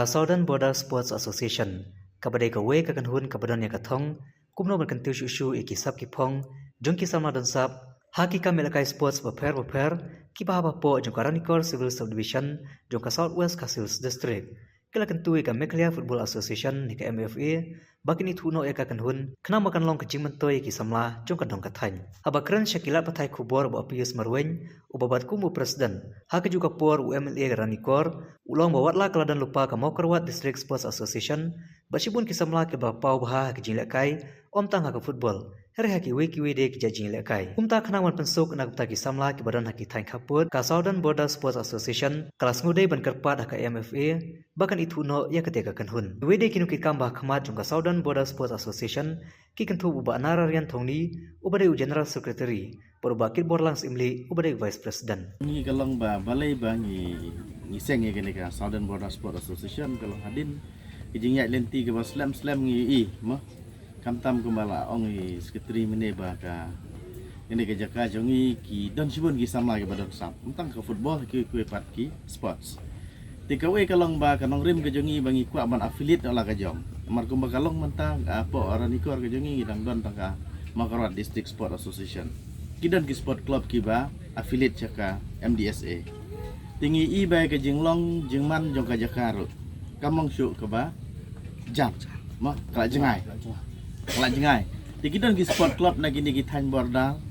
ka Southern Border Sports Association kabadai ka we ka kanhun kabadon ya kathong kumno ban kantiu shu ikisap ki phong jongki sama don sap haki ka melakai sports baper ki bahaba po jong Karanikor Civil Subdivision jong ka Southwest ka Civil District kila kantui ka Meklia Football Association ni ka MFA bakini thuno ya ka kanhun kena makan long kecing mentoi ki samla jong ka dong ka thany abakran shakila pathai khubor bo apius marweng ubabat kumu presiden haki juga por UMLA Karanikor ulong bawatla kaladan lupa ka Mokerwat District Sports Association basibun ki samla ke bapau bah ki jinglekai om tang ka football hari haki we de ki jinglekai umta khanawan pensuk nak ta ki samla ki badan haki thany khaput ka Southern Border Sports Association kelas ngudai ban kerpat ka MFA bahkan itu no ya ketika kanhun we de kinu ki kambah khamat jong ka Southern Border Sports Association ki kantu uba nararian thongni ubade General Secretary perbakit borlangs imli ubade Vice President ni kalong ba balai ba ni seng ye ka Southern Border Sports Association kalong hadin kijingya lenti ke ba slam ngi ma kamtam kumbala ong sekretari mene ba ka ini ke jaka jongi ki don sibun ki samla ke badon sam tentang ke football ki pat ki sports tikawe kalong ba kanong rim ke jongi bangi ku aman affiliate ola ka jom mar kumba kalong mentang apa Karanikor ke jongi dang don tangka Mokerwat District Sport Association kidan ki sport club ki ba affiliate jaka MDSA tinggi i ba ke jinglong jingman jong ka jakaru kamong syu ke ba jam ma kala jengai tikidan ki sport club na gini ki thany bordal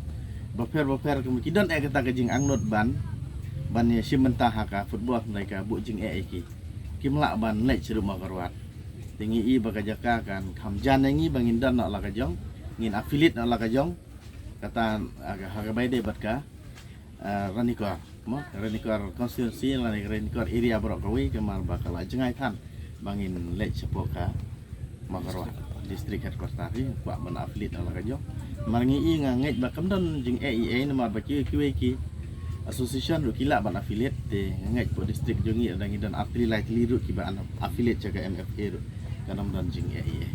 baper kemudian kata ke jing angnot ban ya simenta haka football mereka bu jing ki kimla ban lek seru Mokerwat tinggi i baka jaka kan kamjan ngi bangin dan nak la ka jong ngin affiliate nak la ka jong kata aga bai de batka Karanikor konstitusi Karanikor area brok kawi kemar bakal jengai than bangin lek sepoka Mokerwat distrik headquarters pak ban affiliate nak la ka jong marangi i ngait bakam don jing AEA nama baki ki association ru kila ban affiliate te ngait po distrik jongi dangi dan affiliate liru ki ban affiliate jaga MFA ru kanam dan jing AEA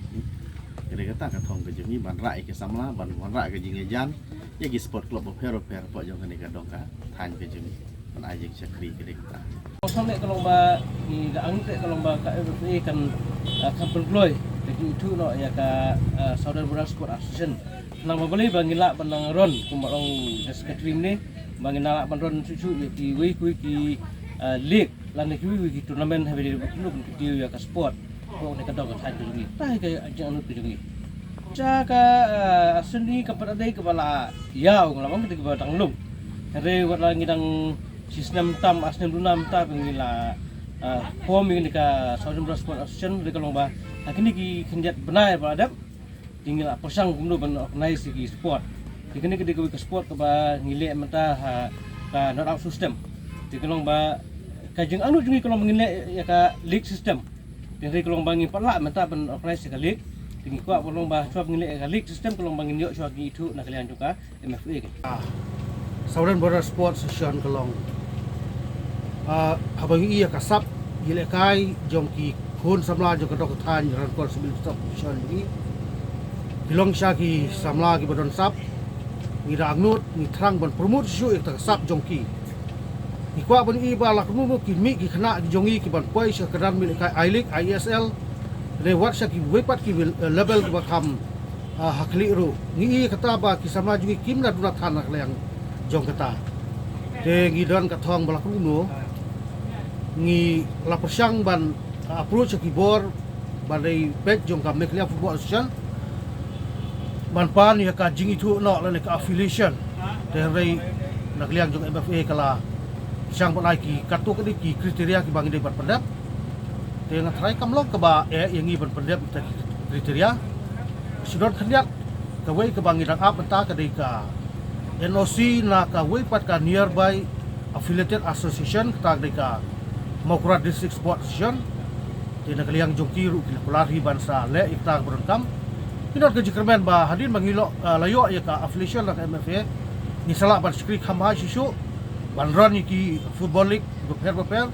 kira kata ka thong ke jongi ban rai ke samla ban rai ke jing ejan ya ki sport club per po jong ka ni ka dong ka than ke jongi ban ajik chakri kira kata kosong nek kalau ba ni ga ang te kalau ba ka MFA kan kampung gloy jadi itu no ya ka Southern Border Sport Association nang babali bangila banang ron kumarong secretary ni bangina banron susu ki we ki league lan ki tournament have di club ki ya ka sport ko ne ka dog ka than ni tai ka ajang anu ni ca ka asni ka padai ka bala yaw ngamang ki ba tanglum re wala ngidang sistem tam asnem dunam ta bangila form ni ka Southern Border Sport Association de kalong ba kini ki kenjat benar pada tinggal pasang kumno ban organize ki sport kini ke sport ke ba ngile mata ka not out system dikelong ba kajeng anu jungi kalau mengile ya ka league system dari kelong bangi pala mata ban organize ka league tinggi kuat kelong ba cuap ngile ka league system kelong bangin yo cuap itu nak kalian juga MFA ke Southern Border Sports Association kelong habang iya kasap gile kai jongki kun samla jong ka dok than Karanikor Civil Subdivision ni bilong sya ki samla ki badon sap ngira agnut ni thrang ban promote syu ek tak sap jongki ikwa ban i ba lak mu ki mi ki khana ki jongi ki ban poi sya kadan mi kai I League ISL le wat sya ki wepat ki level ki bakam hakli ru ni kata ba ki samla jungi kim na duna than nak yang jong kata de ngidon ka thong balak mu ngi la persang ban approach ki bor badai pet jong ka Meklia Football Association ban pan ya ka jing itu no la ka affiliation dari nak liang jong MFA kala sang ban ki kartu ki kriteria ki bang de ban pendap te nga try kam lok ka ba yang i ban pendap kriteria sudon khandiat ka wei ka bang idang up ta ka de ka NOC na ka wei pat ka nearby affiliated association ka de ka Mokerwat District Sport Association tina kaliang jongki ru kilapulari bansa le ikta berengkam pinot ke jikermen ba hadin mangilo layo ya ka affiliation la MFA ni sala ban skri khama sisu ban ron ki football league beper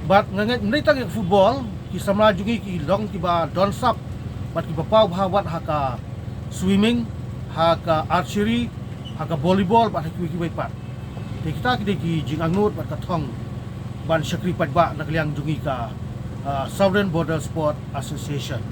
bat nganget ndai tang football ki samla jungi ki long ki ba don sap bat ki bapau bhawat haka swimming haka archery haka volleyball bat ki wi pat kita ki jing angnut bat ka thong ban sakri pat ba nak liang jungi ka Southern Border Sport Association